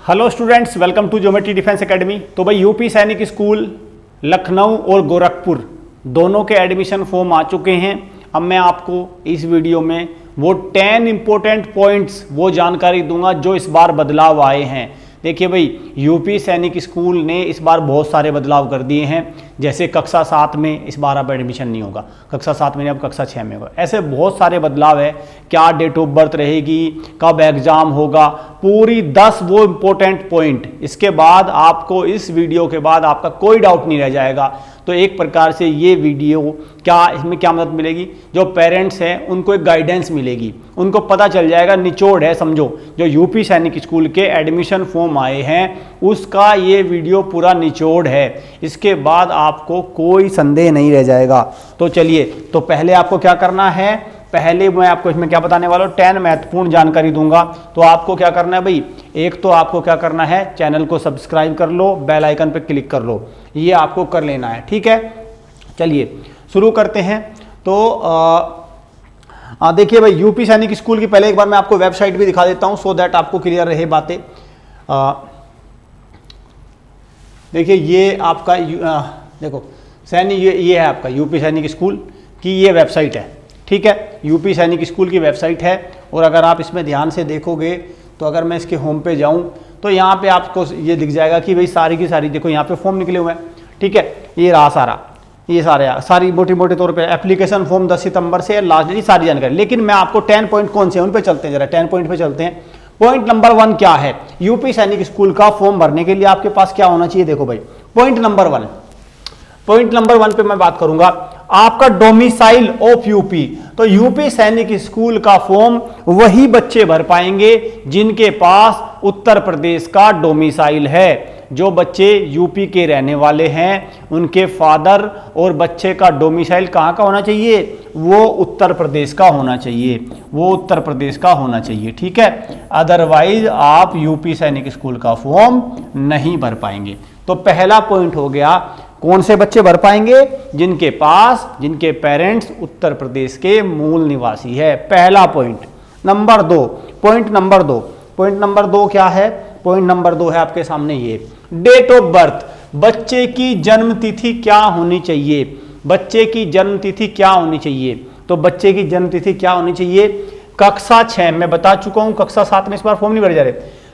Hello students, welcome to geometry defence academy. तो भाई UP सैनिक स्कूल लखनऊ और गोरखपुर दोनों के एडमिशन फॉर्म आ चुके हैं। अब मैं आपको इस वीडियो में वो 10 इंपॉर्टेंट पॉइंट्स वो जानकारी दूंगा जो इस बार बदलाव आए हैं। देखिए भाई, यूपी सैनिक स्कूल ने इस बार बहुत सारे बदलाव कर दिए हैं। जैसे कक्षा 7 में इस बार अब एडमिशन नहीं होगा, कक्षा 7 में अब कक्षा 6 में होगा। ऐसे बहुत सारे बदलाव है। क्या डेट ऑफ बर्थ रहेगी, कब एग्जाम होगा, पूरी 10 वो इंपॉर्टेंट पॉइंट। इसके बाद आपको इस वीडियो के बाद आपका कोई डाउट नहीं रह जाएगा। तो एक प्रकार से ये वीडियो इसमें क्या मदद मिलेगी, जो पेरेंट्स हैं उनको एक गाइडेंस मिलेगी, उनको पता चल जाएगा, निचोड़ है समझो। जो यूपी सैनिक स्कूल के एडमिशन फॉर्म आए हैं उसका ये वीडियो पूरा निचोड़ है। इसके बाद आपको कोई संदेह नहीं रह जाएगा। तो चलिए, तो पहले आपको क्या करना है, पहले मैं आपको इसमें क्या बताने वाला हूँ, 10 महत्वपूर्ण जानकारी दूंगा। तो आपको क्या करना है भाई, एक तो आपको क्या करना है, चैनल को सब्सक्राइब कर लो, बेल आइकन पे क्लिक कर लो, ये आपको कर लेना है, ठीक है। चलिए शुरू करते हैं। तो देखिए भाई, यूपी सैनिक स्कूल की पहले एक बार मैं आपको वेबसाइट भी दिखा देता हूँ, सो दैट आपको क्लियर रहे बातें। देखिए ये आपका देखो सैनिक, ये है आपका यूपी सैनिक स्कूल की ये वेबसाइट है, ठीक है। यूपी सैनिक स्कूल की वेबसाइट है। और अगर आप इसमें ध्यान से देखोगे तो अगर मैं इसके होम पे जाऊं तो यहाँ पे आपको ये दिख जाएगा कि भाई सारी की सारी, देखो यहाँ पे फॉर्म निकले हुए हैं, ठीक है। ये रहा सारा, ये सारी मोटे मोटे तौर पे एप्लीकेशन फॉर्म 10 सितंबर से लास्ट डेट, सारी जानकारी। लेकिन मैं आपको 10 पॉइंट कौन से हैं उन पे चलते हैं, जरा 10 पॉइंट पे चलते हैं। पॉइंट नंबर 1 क्या है, यूपी सैनिक स्कूल का फॉर्म भरने के लिए आपके पास क्या होना चाहिए। देखो भाई, पॉइंट नंबर 1 पे मैं बात करूंगा, आपका डोमिसाइल ऑफ यूपी। तो यूपी सैनिक स्कूल का फॉर्म वही बच्चे भर पाएंगे जिनके पास उत्तर प्रदेश का डोमिसाइल है। जो बच्चे यूपी के रहने वाले हैं उनके फादर और बच्चे का डोमिसाइल कहाँ का होना चाहिए, वो उत्तर प्रदेश का होना चाहिए, वो उत्तर प्रदेश का होना चाहिए, ठीक है। अदरवाइज आप यूपी सैनिक स्कूल का फॉर्म नहीं भर पाएंगे। तो पहला पॉइंट हो गया, कौन से बच्चे भर पाएंगे, जिनके पेरेंट्स उत्तर प्रदेश के मूल निवासी है, पहला पॉइंट। पॉइंट नंबर दो क्या है, पॉइंट नंबर 2 है आपके सामने ये, डेट ऑफ बर्थ। बच्चे की जन्म तिथि क्या होनी चाहिए, बच्चे की जन्म तिथि क्या होनी चाहिए। तो बच्चे की जन्म तिथि क्या होनी चाहिए, कक्षा 6 में बता चुका हूं, कक्षा 7 में इस बार फॉर्म नहीं भरे जा रहे।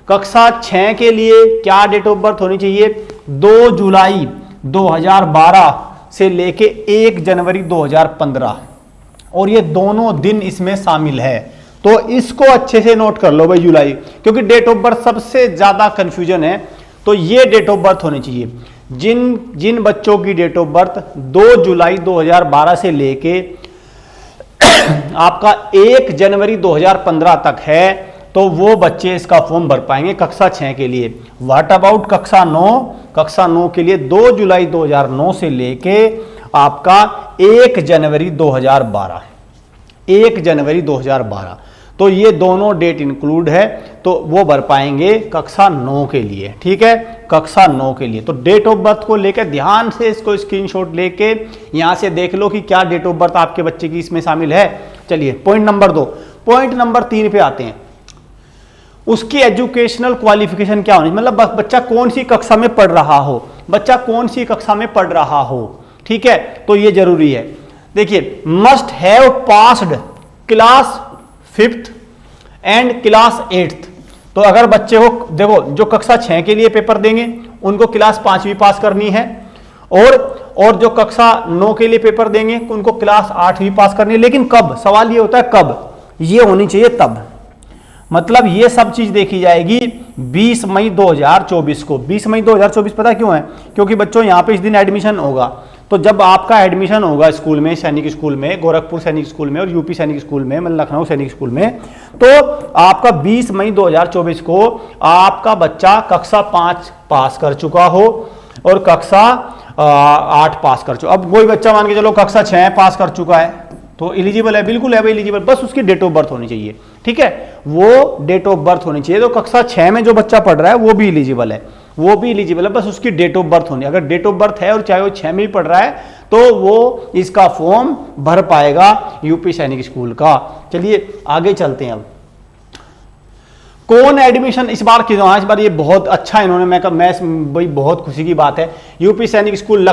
कक्षा 6 के लिए क्या डेट ऑफ बर्थ होनी चाहिए, 2 जुलाई 2012 से लेके 1 जनवरी 2015, और ये दोनों दिन इसमें शामिल है। तो इसको अच्छे से नोट कर लो भाई, जुलाई, क्योंकि डेट ऑफ बर्थ सबसे ज्यादा कंफ्यूजन है। तो ये डेट ऑफ बर्थ होनी चाहिए, जिन बच्चों की डेट ऑफ बर्थ 2 जुलाई 2012 से लेके आपका 1 जनवरी 2015 तक है, तो वो बच्चे इसका फॉर्म भर पाएंगे कक्षा 6 के लिए। व्हाट अबाउट कक्षा 9, कक्षा 9 के लिए 2 जुलाई 2009 से लेके आपका 1 जनवरी 2012, 1 जनवरी 2012। तो ये दोनों डेट इंक्लूड है, तो वो भर पाएंगे कक्षा 9 के लिए, ठीक है, कक्षा 9 के लिए। तो डेट ऑफ बर्थ को लेकर ध्यान से इसको स्क्रीनशॉट लेके यहां से देख लो कि क्या डेट ऑफ बर्थ आपके बच्चे की इसमें शामिल है। चलिए पॉइंट नंबर 2, पॉइंट नंबर 3 पे आते हैं। उसकी एजुकेशनल क्वालिफिकेशन क्या होनी, मतलब बच्चा कौन सी कक्षा में पढ़ रहा हो, बच्चा कौन सी कक्षा में पढ़ रहा हो, ठीक है। तो ये जरूरी है। देखिए, must have passed class 5th and class 8th। तो अगर बच्चे को, देखो जो कक्षा 6 के लिए पेपर देंगे उनको क्लास 5वीं पास करनी है, और जो कक्षा 9 के लिए पेपर देंगे उनको क्लास 8वीं पास करनी है। लेकिन कब, सवाल ये होता है कब, ये होनी चाहिए तब। मतलब ये सब चीज देखी जाएगी 20 मई 2024 को। 20 मई 2024 पता क्यों है, क्योंकि बच्चों यहाँ पे इस दिन एडमिशन होगा। तो जब आपका एडमिशन होगा स्कूल में, सैनिक स्कूल में, गोरखपुर सैनिक स्कूल में और यूपी सैनिक स्कूल में, मतलब लखनऊ सैनिक स्कूल में, तो आपका 20 मई 2024 को आपका बच्चा कक्षा 5 पास कर चुका हो और कक्षा 8 पास कर चुका। अब कोई बच्चा मान के चलो कक्षा 6 पास कर चुका है, तो एलिजिबल है, बिल्कुल है भाई एलिजिबल, बस उसकी डेट ऑफ बर्थ होनी चाहिए, ठीक है, वो डेट ऑफ बर्थ होनी चाहिए। तो कक्षा 6 में जो बच्चा पढ़ रहा है वो भी एलिजिबल है, वो भी एलिजिबल है, बस उसकी डेट ऑफ बर्थ होनी। अगर डेट ऑफ बर्थ है और चाहे वो 6 में ही पढ़ रहा है तो वो इसका फॉर्म भर पाएगा यूपी सैनिक स्कूल का। चलिए आगे चलते हैं। अब कौन एडमिशन इस बार की, इस बार ये बहुत अच्छा इन्होंने, मैं भाई बहुत खुशी की बात है। यूपी सैनिक स्कूल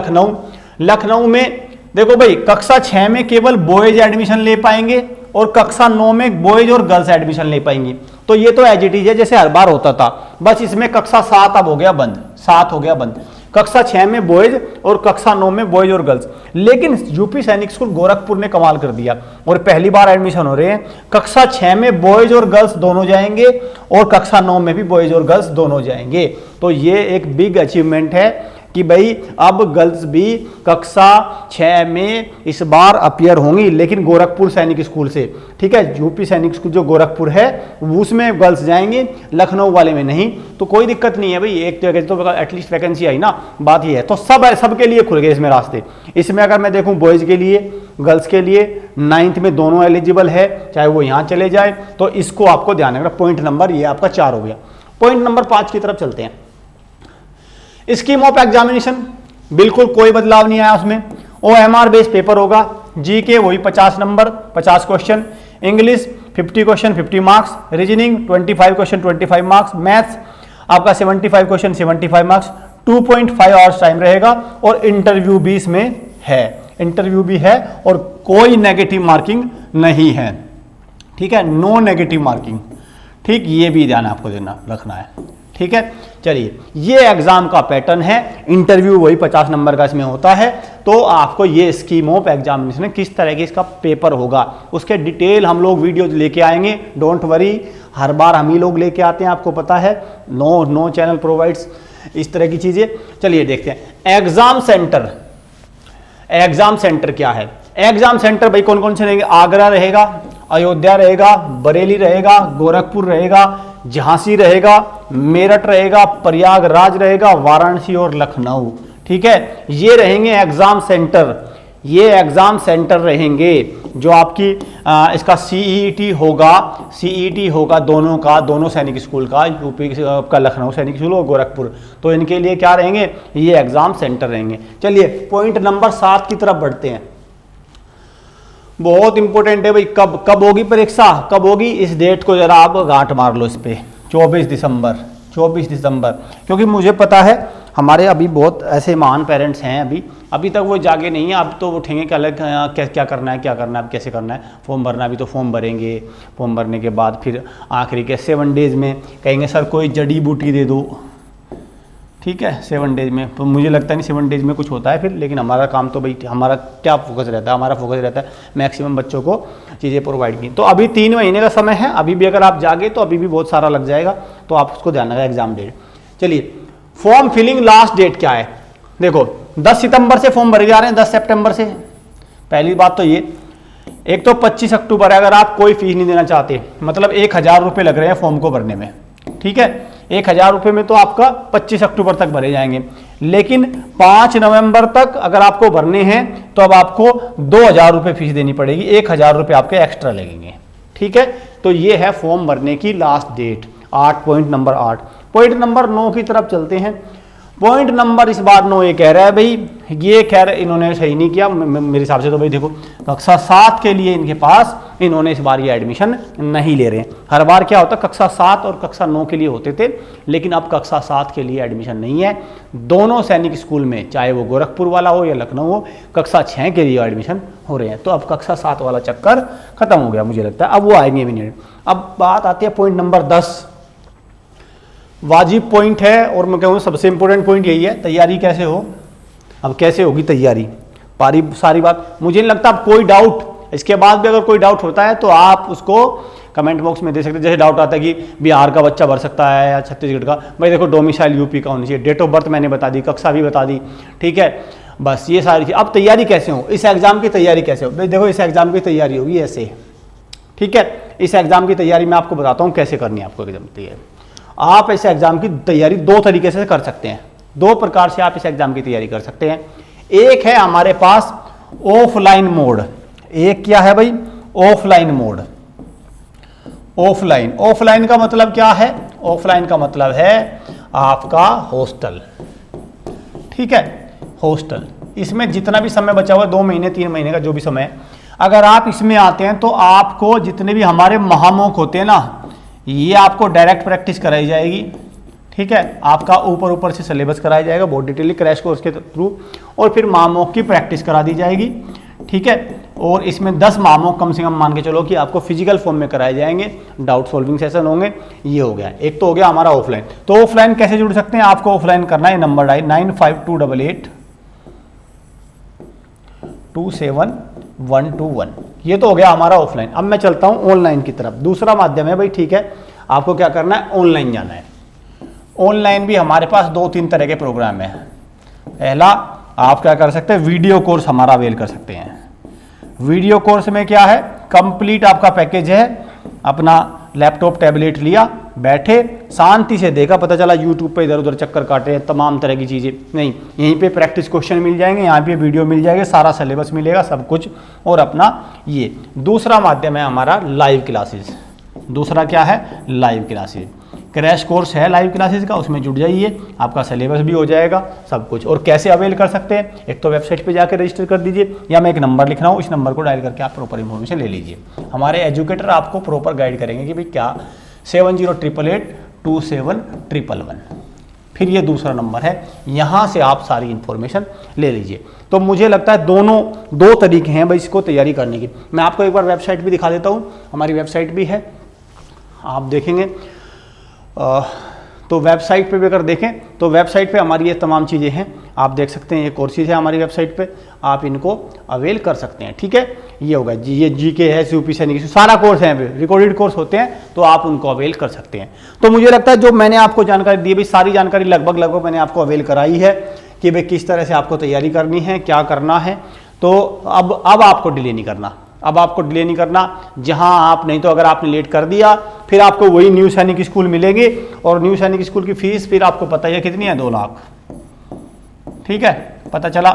लखनऊ में देखो भाई, कक्षा 6 में केवल बॉयज एडमिशन ले पाएंगे और कक्षा 9 में बॉयज और गर्ल्स एडमिशन ले पाएंगी। तो ये तो एज इट इज है जैसे हर बार होता था, बस इसमें कक्षा 7 अब हो गया बंद, 7 हो गया बंद। कक्षा 6 में बॉयज और कक्षा 9 में बॉयज और गर्ल्स। लेकिन यूपी सैनिक स्कूल गोरखपुर ने कमाल कर दिया और पहली बार एडमिशन हो रहे हैं। कक्षा 6 में बॉयज और गर्ल्स दोनों जाएंगे और कक्षा 9 में भी बॉयज और गर्ल्स दोनों जाएंगे। तो ये एक बिग अचीवमेंट है कि भाई अब गर्ल्स भी कक्षा 6 में इस बार अपीयर होंगी, लेकिन गोरखपुर सैनिक स्कूल से। ठीक है, यूपी सैनिक स्कूल जो गोरखपुर है उसमें गर्ल्स जाएंगे, लखनऊ वाले में नहीं। तो कोई दिक्कत नहीं है भाई, एक जगह तो एटलीस्ट वैकेंसी आई ना, बात ये है। तो सबके लिए खुल गए इसमें रास्ते। इसमें अगर मैं देखूं बॉयज़ के लिए, गर्ल्स के लिए 9th में दोनों एलिजिबल है, चाहे वो यहाँ चले जाए। तो इसको आपको ध्यान रखना। पॉइंट नंबर ये आपका 4 हो गया। पॉइंट नंबर 5 की तरफ चलते हैं। स्कीम ऑफ एग्जामिनेशन बिल्कुल कोई बदलाव नहीं आया उसमें। OMR बेस्ड पेपर होगा। जीके वही 50 number 50 question, English 50 question 50 marks, reasoning 25 question 25 marks, maths आपका 75 क्वेश्चन 75 मार्क्स, 2.5 आवर्स टाइम रहेगा और इंटरव्यू भी इसमें है, इंटरव्यू भी है और कोई नेगेटिव मार्किंग नहीं है। ठीक है, नो नेगेटिव मार्किंग। ठीक, ये भी ध्यान आपको रखना है। ठीक है, चलिए ये एग्जाम का पैटर्न है। इंटरव्यू वही 50 नंबर का इसमें होता है। तो आपको ये स्कीम ऑफ एग्जामिनेशन किस तरह की इसका पेपर होगा उसके डिटेल हम लोग वीडियो लेके आएंगे। डोंट वरी, हर बार हम ही लोग लेके आते हैं, आपको पता है। नो चैनल प्रोवाइड्स इस तरह की चीजें। चलिए देखते हैं एग्जाम सेंटर। एग्जाम सेंटर क्या है? एग्जाम सेंटर भाई कौन कौन से रहेंगे? आगरा रहेगा, अयोध्या रहेगा, बरेली रहेगा, गोरखपुर रहेगा, झांसी रहेगा, मेरठ रहेगा, प्रयागराज रहेगा, वाराणसी और लखनऊ। ठीक है, ये रहेंगे एग्जाम सेंटर। ये एग्जाम सेंटर रहेंगे जो आपकी इसका सीईटी होगा दोनों का, दोनों सैनिक स्कूल का, यूपी का लखनऊ सैनिक स्कूल और गोरखपुर। तो इनके लिए क्या रहेंगे? ये एग्जाम सेंटर रहेंगे। चलिए पॉइंट नंबर 7 की तरफ बढ़ते हैं। बहुत इंपॉर्टेंट है भाई, कब होगी परीक्षा, कब होगी? इस डेट को जरा आप गांठ मार लो इस पे, 24 दिसंबर। क्योंकि मुझे पता है हमारे अभी बहुत ऐसे महान पेरेंट्स हैं अभी तक वो जागे नहीं है। अब तो उठेंगे कि अलग क्या करना है, अब कैसे करना है, फॉर्म भरना। अभी तो फॉर्म भरेंगे, फॉर्म भरने के बाद फिर आखिरी के 7 डेज में कहेंगे सर कोई जड़ी बूटी दे दो। ठीक है, 7 डेज में तो मुझे लगता नहीं 7 डेज में कुछ होता है फिर। लेकिन हमारा काम तो भाई, हमारा क्या फोकस रहता है? हमारा फोकस रहता है मैक्सिमम बच्चों को चीज़ें प्रोवाइड की। तो अभी 3 महीने का समय है, अभी भी अगर आप जागे तो अभी भी बहुत सारा लग जाएगा। तो आप उसको ध्यान रखा एग्जाम डेट। चलिए फॉर्म फिलिंग लास्ट डेट क्या है? देखो 10 सितंबर से फॉर्म भरे जा रहे हैं, 10 सितंबर से। पहली बात तो ये, एक तो 25 अक्टूबर है। अगर आप कोई फीस नहीं देना चाहते, मतलब 1000 रुपये लग रहे हैं फॉर्म को भरने में। ठीक है, 1000 रुपये में तो आपका 25 अक्टूबर तक भरे जाएंगे। लेकिन 5 नवंबर तक अगर आपको भरने हैं तो अब आपको 2000 रुपये फीस देनी पड़ेगी, 1000 रुपये आपके एक्स्ट्रा लगेंगे। ठीक है, तो ये है फॉर्म भरने की last date. 8 point number 8। Point number 9 की तरफ चलते हैं। पॉइंट नंबर इस बार 9 ये कह रहा है भाई, ये खैर इन्होंने सही नहीं किया मेरे हिसाब से। तो भाई देखो कक्षा 7 के लिए इनके पास इन्होंने इस बार ये एडमिशन नहीं ले रहे हैं। हर बार क्या होता, कक्षा 7 और कक्षा 9 के लिए होते थे, लेकिन अब कक्षा 7 के लिए एडमिशन नहीं है। दोनों सैनिक स्कूल में, चाहे वो गोरखपुर वाला हो या लखनऊ हो, कक्षा 6 के लिए एडमिशन हो रहे हैं। तो अब कक्षा 7 वाला चक्कर खत्म हो गया मुझे लगता है, अब वो आएंगे भी नहीं। अब बात आती है पॉइंट नंबर 10। वाजिब पॉइंट है और मैं कहूँ सबसे इंपॉर्टेंट पॉइंट यही है, तैयारी कैसे हो। अब कैसे होगी तैयारी, सारी बात मुझे नहीं लगता अब कोई डाउट, इसके बाद भी अगर कोई डाउट होता है तो आप उसको कमेंट बॉक्स में दे सकते हैं। जैसे डाउट आता है कि बिहार का बच्चा भर सकता है या छत्तीसगढ़ का, भाई देखो डोमिसाइल यूपी का होना चाहिए, डेट ऑफ बर्थ मैंने बता दी, कक्षा भी बता दी। ठीक है, बस ये सारी चीज़। अब तैयारी कैसे हो, इस एग्जाम की तैयारी कैसे हो? भाई देखो इस एग्जाम की तैयारी होगी ऐसे। ठीक है, इस एग्जाम की तैयारी मैं आपको बताता हूँ कैसे करनी है आपको एग्जाम की तैयारी। आप इस एग्जाम की तैयारी 2 तरीके से कर सकते हैं, 2 प्रकार से आप इस एग्जाम की तैयारी कर सकते हैं। एक है हमारे पास ऑफलाइन मोड। एक क्या है भाई? Offline mode. ऑफलाइन का मतलब क्या है? ऑफलाइन का मतलब है आपका हॉस्टल। ठीक है, हॉस्टल। इसमें जितना भी समय बचा हुआ है, 2 महीने 3 महीने का जो भी समय है, अगर आप इसमें आते हैं तो आपको जितने भी हमारे महामोक होते हैं ना, ये आपको डायरेक्ट प्रैक्टिस कराई जाएगी, ठीक है, आपका ऊपर ऊपर से सिलेबस कराया जाएगा बहुत डिटेली क्रैश कोर्स के थ्रू, और फिर मामोक की प्रैक्टिस करा दी जाएगी, ठीक है। और इसमें 10 मामोक कम से कम मान के चलो कि आपको फिजिकल फॉर्म में कराए जाएंगे, डाउट सॉल्विंग सेशन होंगे। ये हो गया, एक तो हो गया हमारा ऑफलाइन। तो ऑफलाइन कैसे जुड़ सकते हैं, आपको ऑफलाइन करना है, नंबर डायल 9528827121, ये तो हो गया हमारा ऑफलाइन। अब मैं चलता हूँ ऑनलाइन की तरफ। दूसरा माध्यम है भाई, ठीक है, आपको क्या करना है, ऑनलाइन जाना है। ऑनलाइन भी हमारे पास 2-3 तरह के प्रोग्राम है। पहला, आप क्या कर सकते हैं, वीडियो कोर्स हमारा अवेल कर सकते हैं। वीडियो कोर्स में क्या है, कंप्लीट आपका पैकेज है, अपना लैपटॉप टैबलेट लिया, बैठे शांति से देखा, पता चला यूट्यूब पे इधर उधर चक्कर काटे, तमाम तरह की चीज़ें नहीं, यहीं पे प्रैक्टिस क्वेश्चन मिल जाएंगे, यहाँ पे वीडियो मिल जाएगा, सारा सिलेबस मिलेगा, सब कुछ, और अपना ये। दूसरा माध्यम है हमारा लाइव क्लासेस। दूसरा क्या है, लाइव क्लासेस। क्रैश कोर्स है लाइव क्लासेस का, उसमें जुड़ जाइए, आपका सिलेबस भी हो जाएगा, सब कुछ। और कैसे अवेल कर सकते हैं, एक तो वेबसाइट पे जाकर रजिस्टर कर दीजिए, या मैं एक नंबर लिख रहा हूँ, इस नंबर को डायल करके आप प्रॉपर इन्फॉर्मेशन ले लीजिए। हमारे एजुकेटर आपको प्रॉपर गाइड करेंगे कि भाई क्या 7088827111। फिर ये दूसरा नंबर है, यहाँ से आप सारी इन्फॉर्मेशन ले लीजिए। तो मुझे लगता है दो तरीके हैं भाई इसको तैयारी करने की। मैं आपको एक बार वेबसाइट भी दिखा देता हूँ, हमारी वेबसाइट भी है, आप देखेंगे। तो वेबसाइट पे भी अगर देखें तो वेबसाइट पे हमारी ये तमाम चीज़ें हैं, आप देख सकते हैं, ये कोर्सेज है हमारी वेबसाइट पे, आप इनको अवेल कर सकते हैं, ठीक है। ये होगा ये जीके है, यूपी सैनिक, सारा कोर्स है, रिकॉर्डेड कोर्स होते हैं, तो आप उनको अवेल कर सकते हैं। तो मुझे लगता है जो मैंने आपको जानकारी दी भाई, सारी जानकारी लगभग मैंने आपको अवेल कराई है कि भाई किस तरह से आपको तैयारी करनी है, क्या करना है। तो अब आपको डिले नहीं करना, जहां आप, नहीं तो अगर आपने लेट कर दिया फिर आपको वही न्यू सैनिक स्कूल मिलेंगे, और न्यू सैनिक स्कूल की फीस फिर आपको पता है कितनी है, 2 लाख, ठीक है। पता चला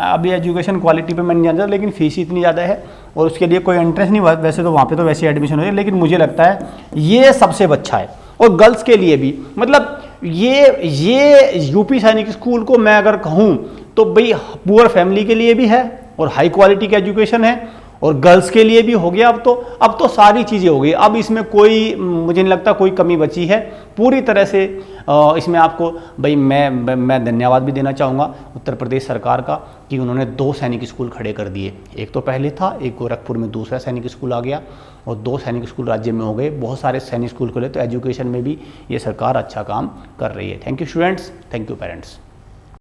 अभी एजुकेशन क्वालिटी पे मैं नहीं जानता, लेकिन फीस इतनी ज़्यादा है और उसके लिए कोई इंटरेस्ट नहीं, वैसे तो वहाँ पे तो वैसे एडमिशन हो जाए, लेकिन मुझे लगता है ये सबसे अच्छा है। और गर्ल्स के लिए भी, मतलब ये यूपी सैनिक स्कूल को मैं अगर कहूँ तो भाई पुअर फैमिली के लिए भी है और हाई क्वालिटी का एजुकेशन है, और गर्ल्स के लिए भी हो गया। अब तो सारी चीज़ें हो गई, अब इसमें कोई, मुझे नहीं लगता कोई कमी बची है पूरी तरह से। इसमें आपको भाई मैं धन्यवाद भी देना चाहूँगा उत्तर प्रदेश सरकार का कि उन्होंने 2 सैनिक स्कूल खड़े कर दिए। एक तो पहले था, एक गोरखपुर में दूसरा सैनिक स्कूल आ गया, और 2 सैनिक स्कूल राज्य में हो गए, बहुत सारे सैनिक स्कूल खुले। तो एजुकेशन में भी ये सरकार अच्छा काम कर रही है। Thank you students, thank you parents.